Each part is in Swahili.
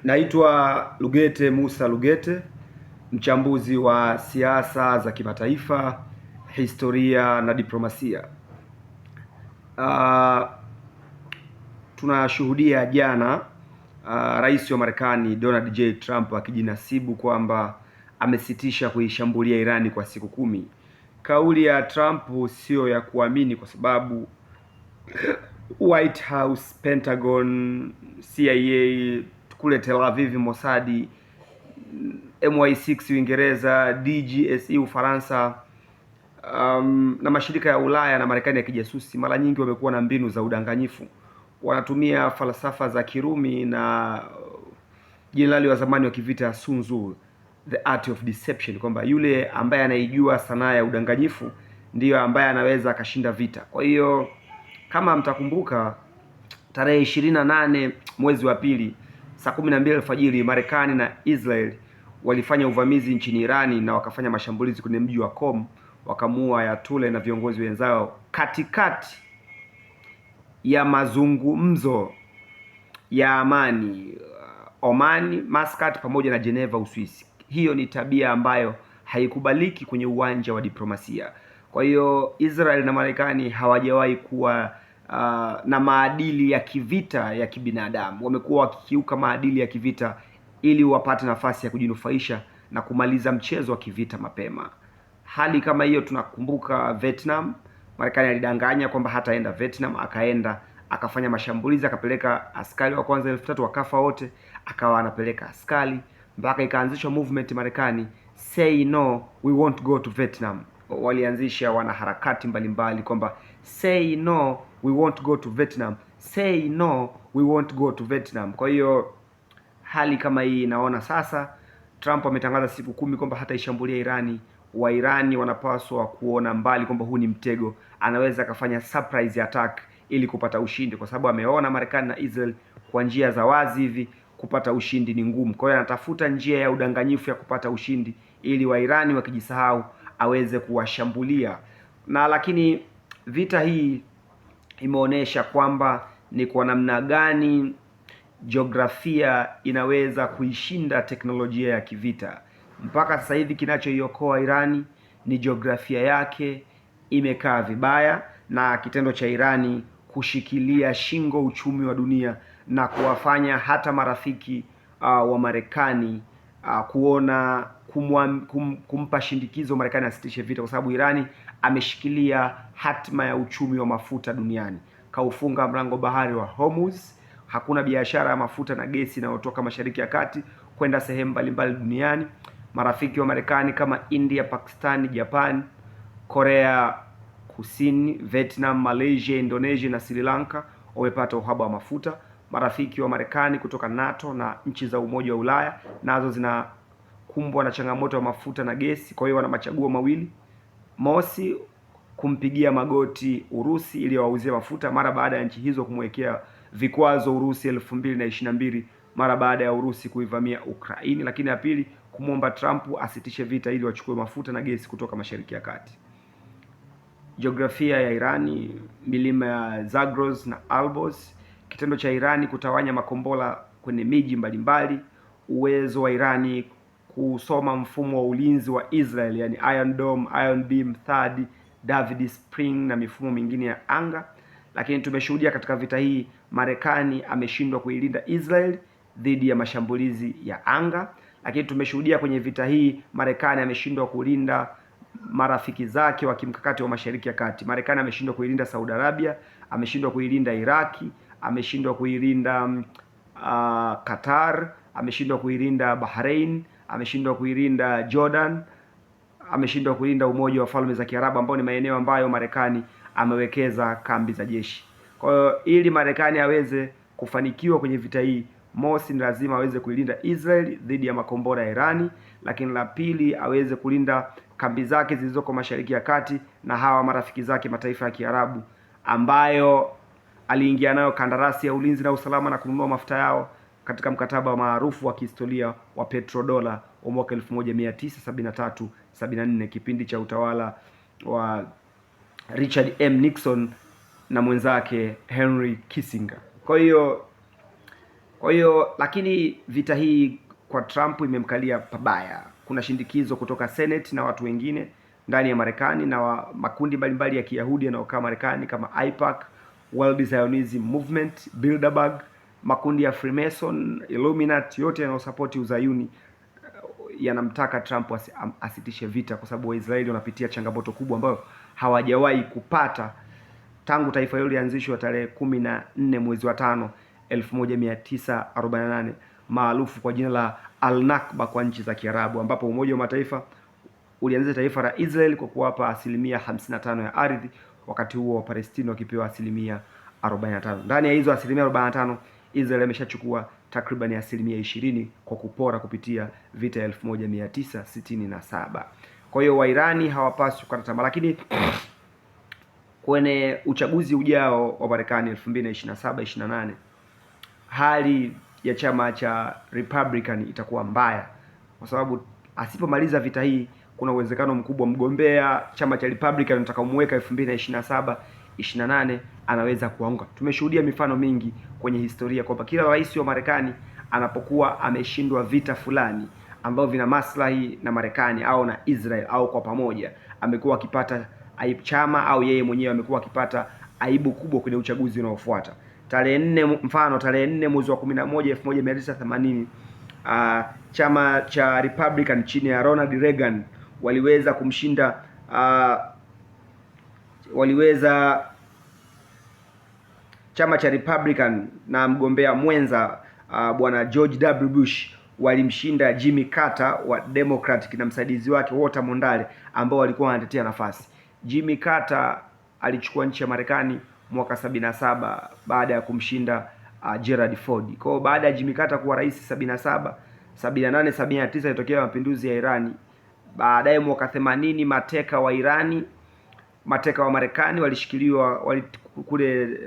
Naitwa Lugete Musa Lugete, mchambuzi wa siasa za kimataifa, historia na diplomasia. Tunashuhudia jana Rais wa Marekani Donald J. Trump akijinasibu kwamba amesitisha kuishambulia Irani kwa siku 10. Kauli ya Trump sio ya kuamini kwa sababu White House, Pentagon, CIA kule Tel Aviv, Mossad, MI6 Uingereza, DGSE Ufaransa, na mashirika ya Ulaya na Marekani ya kijasusi mara nyingi wamekuwa na mbinu za udanganyifu. Wanatumia falsafa za Kirumi na jenerali wa zamani wa kivita Sun Tzu, The Art of Deception, kwamba yule ambaye anaijua sanaa ya udanganyifu ndiyo ambaye anaweza akashinda vita. Kwa hiyo kama mtakumbuka, tarehe 28 mwezi wa pili saa 12 alfajiri, Marekani na Israel walifanya uvamizi nchini Irani na wakafanya mashambulizi kwenye mji wa Qom, wakamuua Ayatollah na viongozi wenzao katikati ya mazungumzo ya amani Oman, Muscat pamoja na Geneva, Uswisi. Hiyo ni tabia ambayo haikubaliki kwenye uwanja wa diplomasia. Kwa hiyo Israel na Marekani hawajawahi kuwa na maadili ya kivita ya kibinadamu. Wamekuwa wakikiuka maadili ya kivita ili wapate nafasi ya kujinufaisha na kumaliza mchezo wa kivita mapema. Hali kama hiyo tunakumbuka Vietnam. Marekani alidanganya kwamba hataenda Vietnam, akaenda akafanya mashambulizi, akapeleka askari wa kwanza 3000 wakafa wote, akawa anapeleka askari mpaka ikaanzishwa movement Marekani, say no we won't go to Vietnam. Walianzisha wanaharakati mbalimbali kwamba say no we won't go to Vietnam, say no we won't go to Vietnam. Kwa hiyo hali kama hii naona sasa Trump ametangaza siku 10 kwamba hataishambulia Irani. Wairani wanapaswa kuona mbali kwamba huu ni mtego, anaweza akafanya surprise attack ili kupata ushindi, kwa sababu ameona Marekani na Israel kwa njia za wazi hivi kupata ushindi ni ngumu. Kwa hiyo anatafuta njia ya udanganyifu ya kupata ushindi ili Wairani wakijisahau aweze kuwashambulia. Na lakini vita hii imeonyesha kwamba ni kwa namna gani jiografia inaweza kuishinda teknolojia ya kivita. Mpaka sasa hivi kinachoiokoa Irani ni jiografia yake imekaa vibaya, na kitendo cha Irani kushikilia shingo uchumi wa dunia na kuwafanya hata marafiki wa Marekani kuona kumpa shindikizo Marekani asitishe vita, kwa sababu Irani ameshikilia hatima ya uchumi wa mafuta duniani. Kaufunga mlango bahari wa Hormuz. Hakuna biashara ya mafuta na gesi inayotoka Mashariki ya Kati kwenda sehemu mbalimbali duniani. Marafiki wa Marekani kama India, Pakistan, Japan, Korea Kusini, Vietnam, Malaysia, Indonesia na Sri Lanka wamepata uhaba wa mafuta. Marafiki wa Marekani kutoka NATO na nchi za Umoja wa Ulaya nazo zinakumbwa na changamoto ya mafuta na gesi. Kwa hiyo wana machaguo mawili: mosi, kumpigia magoti Urusi ili wauzie mafuta mara baada ya nchi hizo kumwekea vikwazo Urusi 2022 mara baada ya Urusi kuivamia Ukraini, lakini ya pili, kumwomba Trump asitishe vita ili wachukue mafuta na gesi kutoka Mashariki ya Kati. Jiografia ya Irani, milima ya Zagros na Alborz, kitendo cha Irani kutawanya makombora kwenye miji mbalimbali, uwezo wa Irani kusoma mfumo wa ulinzi wa Israel, yani Iron Dome, Iron Beam, THAAD, David Spring na mifumo mingine ya anga. Lakini tumeshuhudia katika vita hii Marekani ameshindwa kuilinda Israel dhidi ya mashambulizi ya anga. Lakini tumeshuhudia kwenye vita hii Marekani ameshindwa kulinda marafiki zake wa kimkakati wa Mashariki ya Kati. Marekani ameshindwa kuilinda Saudi Arabia, ameshindwa kuilinda Iraki, ameshindwa kuilinda Qatar, ameshindwa kuilinda Bahrain, ameshindwa kuilinda Jordan, ameshindwa kuilinda Umoja wa Falme za Kiarabu, ambao ni maeneo ambayo Marekani amewekeza kambi za jeshi. Kwa hiyo ili Marekani aweze kufanikiwa kwenye vita hii, mosi, ni lazima aweze kuilinda Israel dhidi ya makombora ya Irani, lakini la pili, aweze kulinda kambi zake zilizoko Mashariki ya Kati na hawa marafiki zake mataifa ya Kiarabu ambayo aliingia nayo kandarasi ya ulinzi na usalama na kununua mafuta yao katika mkataba maarufu wa kihistoria wa petrodola wa mwaka 1973-74, kipindi cha utawala wa Richard Nixon na mwenzake Henry Kissinger. Kwa hiyo Kwa hiyo lakini vita hii kwa Trump imemkalia pabaya. Kuna shindikizo kutoka Senate na watu wengine ndani ya Marekani na makundi mbalimbali ya Kiyahudi yanayokaa Marekani kama AIPAC, World Zionism Movement, Bilderberg, makundi ya Freemason, Illuminati, yote yanayosapoti uzayuni yanamtaka Trump asitishe vita, kwa sababu Waisraeli wanapitia changamoto kubwa ambayo hawajawahi kupata tangu taifa hilo lianzishwa tarehe 14 mwezi wa 5 1948, maarufu kwa jina la Al-Nakba kwa nchi za Kiarabu, ambapo Umoja wa Mataifa ulianzisha taifa la Israel kwa kuwapa asilimia 55 ya ardhi, wakati huo wa Palestina wakipewa asilimia 45. Ndani ya hizo asilimia 45 Israel imeshachukua takriban asilimia 20 kwa kupora kupitia vita ya 1967. Kwa hiyo Wairani hawapaswi kukata tamaa, lakini kwenye uchaguzi ujao wa Marekani 2027-28 hali ya chama cha Republican itakuwa mbaya, kwa sababu asipomaliza vita hii kuna uwezekano mkubwa mgombea chama cha Republican utakaomweka 2027-28 anaweza kuanguka. Tumeshuhudia mifano mingi kwenye historia kwamba kila rais wa Marekani anapokuwa ameshindwa vita fulani ambavyo vina maslahi na Marekani au na Israel au kwa pamoja, amekuwa akipata aibu, chama au yeye mwenyewe amekuwa akipata aibu kubwa kwenye uchaguzi unaofuata. Tarehe 4 mwezi wa 11 1980, chama cha Republican chini ya Ronald Reagan chama cha Republican na mgombea mwenza bwana George W. Bush walimshinda Jimmy Carter wa Democratic na msaidizi wake Walter Mondale ambao walikuwa wanatetea nafasi. Jimmy Carter alichukua nchi ya Marekani mwaka 77 baada ya kumshinda Gerald Ford. Kwa hiyo baada ya Jimmy Carter kuwa rais 77, 78, 79 ilitokea mapinduzi ya Irani. Baadaye mwaka 80 mateka wa Marekani walishikiliwa kule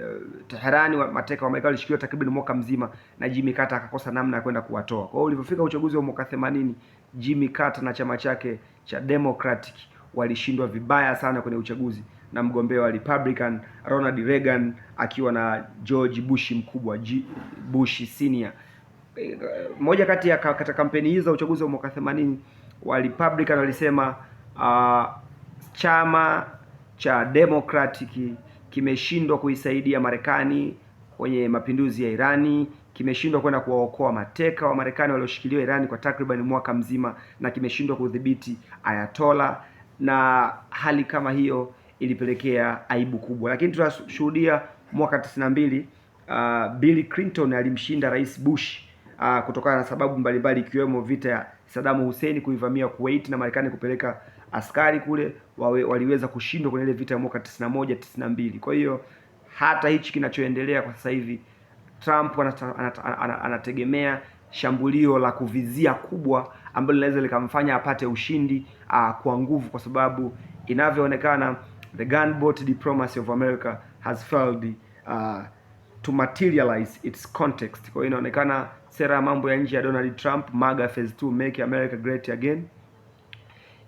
Teherani. Mateka wa Marekani walishikiliwa takriban mwaka mzima na Jimmy Carter akakosa namna ya kwenda kuwatoa. Kwa hiyo ulipofika uchaguzi wa mwaka 80, Jimmy Carter na chama chake cha Democratic walishindwa vibaya sana kwenye uchaguzi na mgombea wa Republican Ronald Reagan akiwa na George Bush mkubwa, Bush senior. Moja kati ya katika kampeni hizo za uchaguzi wa mwaka 80 wa Republican walisema chama cha Democratic kimeshindwa kuisaidia Marekani kwenye mapinduzi ya Irani, kimeshindwa kwenda kuwaokoa mateka wa Marekani walioshikiliwa Irani kwa takriban mwaka mzima, na kimeshindwa kudhibiti Ayatollah, na hali kama hiyo ilipelekea aibu kubwa. Lakini tunashuhudia mwaka 92 Bill Clinton alimshinda Rais Bush kutokana na sababu mbalimbali ikiwemo vita ya Saddam Hussein kuivamia Kuwait na Marekani kupeleka askari kule, waliweza kushindwa kwenye ile vita ya mwaka 91 92. Kwa hiyo hata hichi kinachoendelea kwa sasa hivi, Trump anategemea shambulio la kuvizia kubwa ambalo linaweza likamfanya apate ushindi kwa nguvu, kwa sababu inavyoonekana the gunboat diplomacy of America has failed to materialize its context. Kwa hiyo inaonekana sera ya mambo ya nje ya Donald Trump, MAGA phase 2, make America great again,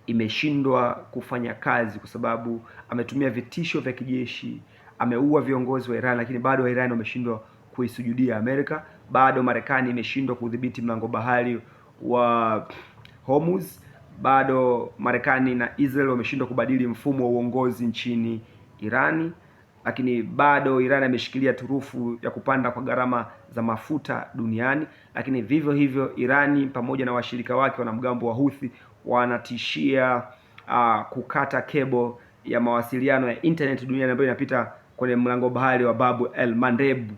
imeshindwa kufanya kazi, kwa sababu ametumia vitisho vya kijeshi, ameua viongozi wa Iran, lakini bado wa Iran wameshindwa kuisujudia Amerika. Bado Marekani imeshindwa kudhibiti mlango bahari wa Hormuz. Bado Marekani na Israel wameshindwa kubadili mfumo wa uongozi nchini Irani, lakini bado Iran ameshikilia turufu ya kupanda kwa gharama za mafuta duniani. Lakini vivyo hivyo Irani pamoja na washirika wake wanamgambo wa Houthi wanatishia kukata kebo ya mawasiliano ya internet duniani ambayo inapita kwenye mlango bahari wa Bab el Mandeb,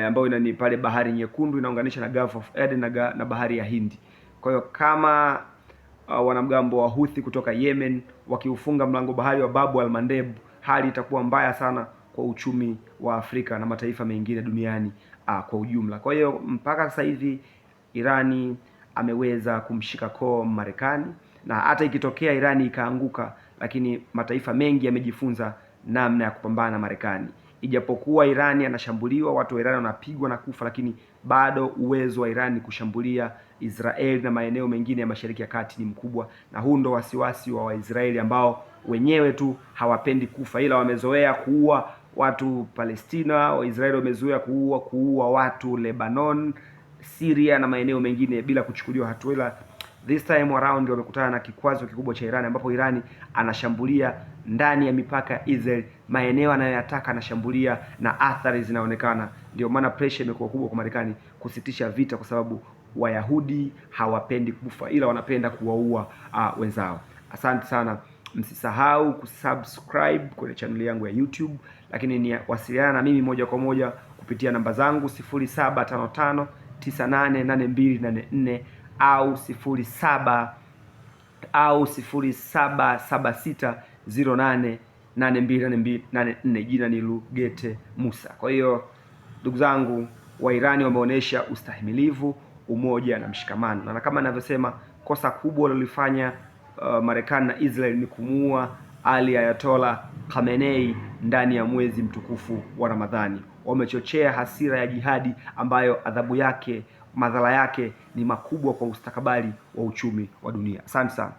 ambayo ni pale bahari nyekundu inaunganisha na Gulf of Aden na bahari ya Hindi. Kwa hiyo kama wanamgambo wa Houthi kutoka Yemen wakiufunga mlango bahari wa Bab el Mandeb, hali itakuwa mbaya sana kwa uchumi wa Afrika na mataifa mengine duniani kwa ujumla. Kwa hiyo mpaka sasa hivi Irani ameweza kumshika koo Marekani, na hata ikitokea Irani ikaanguka, lakini mataifa mengi yamejifunza namna ya kupambana na Marekani. Ijapokuwa Irani anashambuliwa, watu wa Irani wanapigwa na kufa, lakini bado uwezo wa Irani kushambulia Israeli na maeneo mengine ya Mashariki ya Kati ni mkubwa, na huu ndo wasiwasi wa Waisraeli ambao wenyewe tu hawapendi kufa, ila wamezoea kuua watu Palestina. Waisraeli wamezoea kuua watu Lebanon Syria na maeneo mengine bila kuchukuliwa hatua, ila this time around wamekutana na kikwazo kikubwa cha Iran, ambapo Iran anashambulia ndani ya mipaka ya Israel, maeneo anayoyataka anashambulia na athari zinaonekana. Ndio maana pressure imekuwa kubwa kwa Marekani kusitisha vita, kwa sababu Wayahudi hawapendi kufa, ila wanapenda kuwaua wenzao. Asante sana, msisahau kusubscribe kwenye channel yangu ya YouTube, lakini ni wasiliana na mimi moja kwa moja kupitia namba zangu 0755988284 au 0776088284. Jina ni Lugete Musa. Kwa hiyo ndugu zangu, Wairani wameonyesha ustahimilivu, umoja na mshikamano, na kama ninavyosema, kosa kubwa lilifanya Marekani na Israel ni kumuua Ali Ayatollah Khamenei ndani ya mwezi mtukufu wa Ramadhani. Wamechochea hasira ya jihadi ambayo adhabu yake, madhara yake ni makubwa kwa mustakabali wa uchumi wa dunia. Asante sana.